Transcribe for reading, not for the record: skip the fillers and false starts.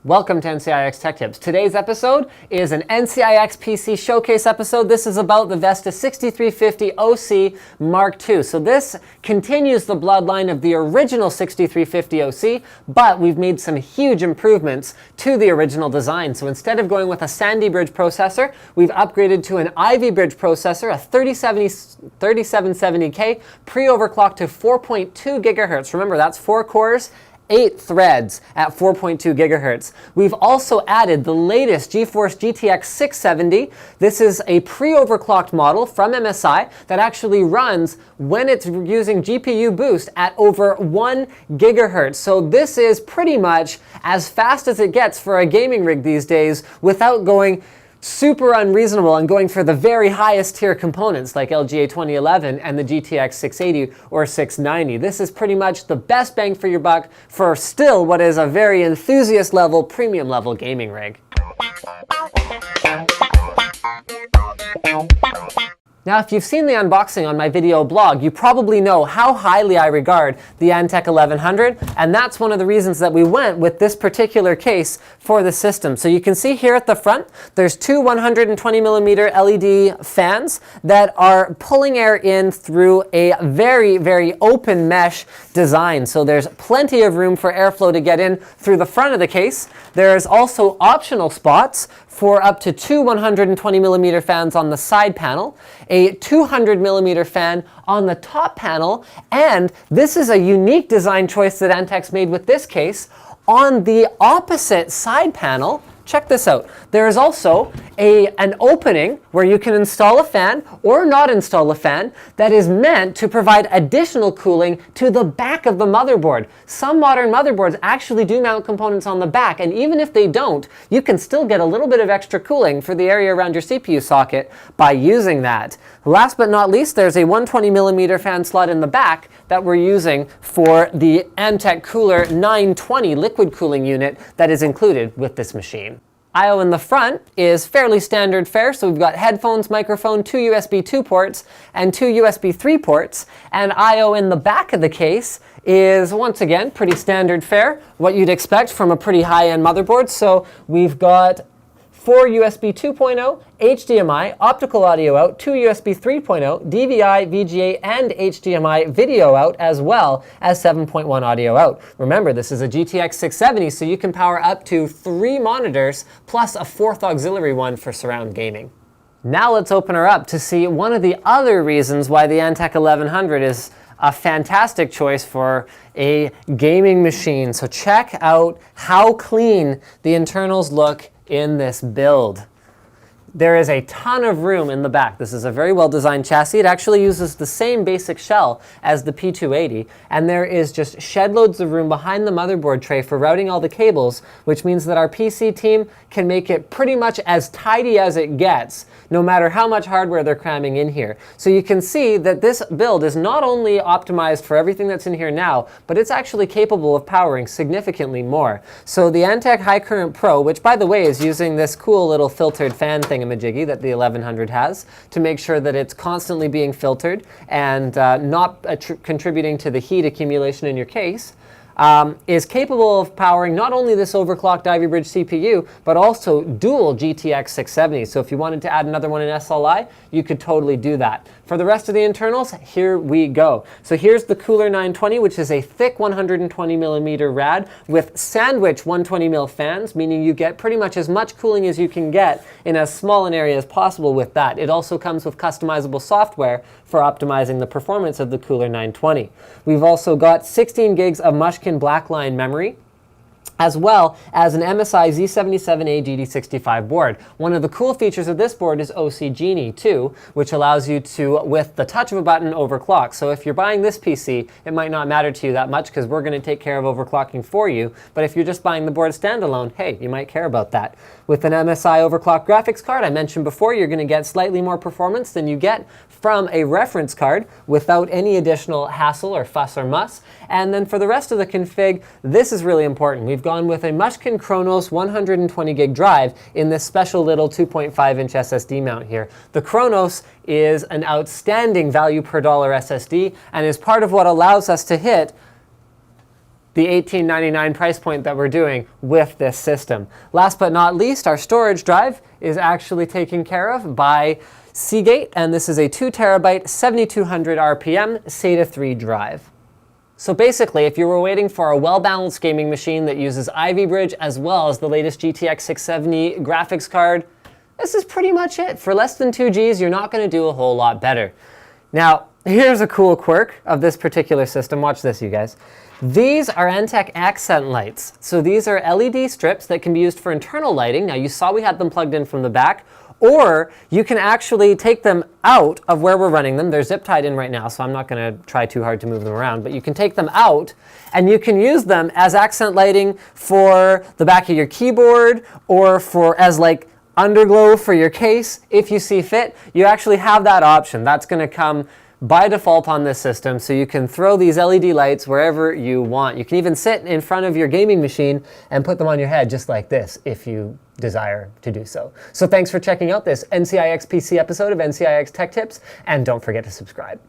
Welcome to NCIX Tech Tips. Today's episode is an NCIX PC showcase episode. This is about the Vesta 6350 OC Mark II. So this continues the bloodline of the original 6350 OC, but we've made some huge improvements to the original design. So instead of going with a Sandy Bridge processor, we've upgraded to an Ivy Bridge processor, a 3770K pre-overclocked to 4.2 gigahertz. Remember, that's 4 cores, 8 threads at 4.2 gigahertz. We've also added the latest GeForce GTX 670. This is a pre-overclocked model from MSI that actually runs when it's using GPU boost at over 1 gigahertz. So this is pretty much as fast as it gets for a gaming rig these days without going super unreasonable and going for the very highest tier components like LGA 2011 and the GTX 680 or 690. This is pretty much the best bang for your buck for still what is a very enthusiast level, premium level gaming rig. Now, if you've seen the unboxing on my video blog, you probably know how highly I regard the Antec 1100, and that's one of the reasons that we went with this particular case for the system. So you can see here at the front, there's two 120mm LED fans that are pulling air in through a very, very open mesh design. So there's plenty of room for airflow to get in through the front of the case. There's also optional spots for up to two 120mm fans on the side panel, a 200mm fan on the top panel, and this is a unique design choice that Antec's made with this case. On the opposite side panel, check this out. There is also an opening where you can install a fan or not install a fan that is meant to provide additional cooling to the back of the motherboard. Some modern motherboards actually do mount components on the back, and even if they don't, you can still get a little bit of extra cooling for the area around your CPU socket by using that. Last but not least, there's a 120mm fan slot in the back that we're using for the Antec Cooler 920 liquid cooling unit that is included with this machine. I/O in the front is fairly standard fare, so we've got headphones, microphone, 2 USB 2 ports, and 2 USB 3 ports. And I/O in the back of the case is, once again, pretty standard fare, what you'd expect from a pretty high-end motherboard. So we've got 4 USB 2.0, HDMI, optical audio out, 2 USB 3.0, DVI, VGA, and HDMI video out, as well as 7.1 audio out. Remember, this is a GTX 670, so you can power up to 3 monitors, plus a 4th auxiliary one for surround gaming. Now let's open her up to see one of the other reasons why the Antec 1100 is a fantastic choice for a gaming machine. So check out how clean the internals look in this build. There is a ton of room in the back. This is a very well-designed chassis. It actually uses the same basic shell as the P280, and there is just shed loads of room behind the motherboard tray for routing all the cables, which means that our PC team can make it pretty much as tidy as it gets, no matter how much hardware they're cramming in here. So you can see that this build is not only optimized for everything that's in here now, but it's actually capable of powering significantly more. So the Antec High Current Pro, which by the way is using this cool little filtered fan thingamajiggy that the 1100 has to make sure that it's constantly being filtered and not contributing to the heat accumulation in your case, is capable of powering not only this overclocked Ivy Bridge CPU, but also dual GTX 670. So if you wanted to add another one in SLI, you could totally do that. For the rest of the internals, here we go. So here's the Cooler 920, which is a thick 120mm rad with sandwich 120mm fans, meaning you get pretty much as much cooling as you can get in as small an area as possible with that. It also comes with customizable software for optimizing the performance of the Cooler 920. We've also got 16 gigs of Mushkin Blackline memory, as well as an MSI Z77A GD65 board. One of the cool features of this board is OC Genie 2, which allows you to, with the touch of a button, overclock. So if you're buying this PC, it might not matter to you that much because we're going to take care of overclocking for you. But if you're just buying the board standalone, hey, you might care about that. With an MSI overclocked graphics card, I mentioned before, you're going to get slightly more performance than you get from a reference card without any additional hassle or fuss or muss. And then for the rest of the config, this is really important. We've gone with a Mushkin Chronos 120 gig drive in this special little 2.5-inch SSD mount here. The Chronos is an outstanding value per dollar SSD and is part of what allows us to hit the $18.99 price point that we're doing with this system. Last but not least, our storage drive is actually taken care of by Seagate, and this is a 2 terabyte, 7200 RPM SATA 3 drive. So basically, if you were waiting for a well-balanced gaming machine that uses Ivy Bridge as well as the latest GTX 670 graphics card, this is pretty much it. For less than 2 Gs, you're not going to do a whole lot better. Now, here's a cool quirk of this particular system. Watch this, you guys. These are NCIX accent lights. So these are LED strips that can be used for internal lighting. Now, you saw we had them plugged in from the back. Or you can actually take them out of where we're running them. They're zip tied in right now, so I'm not going to try too hard to move them around. But you can take them out, and you can use them as accent lighting for the back of your keyboard, or as like underglow for your case, if you see fit. You actually have that option. That's going to come by default on this system, so you can throw these LED lights wherever you want. You can even sit in front of your gaming machine and put them on your head just like this if you desire to do so. So thanks for checking out this NCIX PC episode of NCIX Tech Tips, and don't forget to subscribe.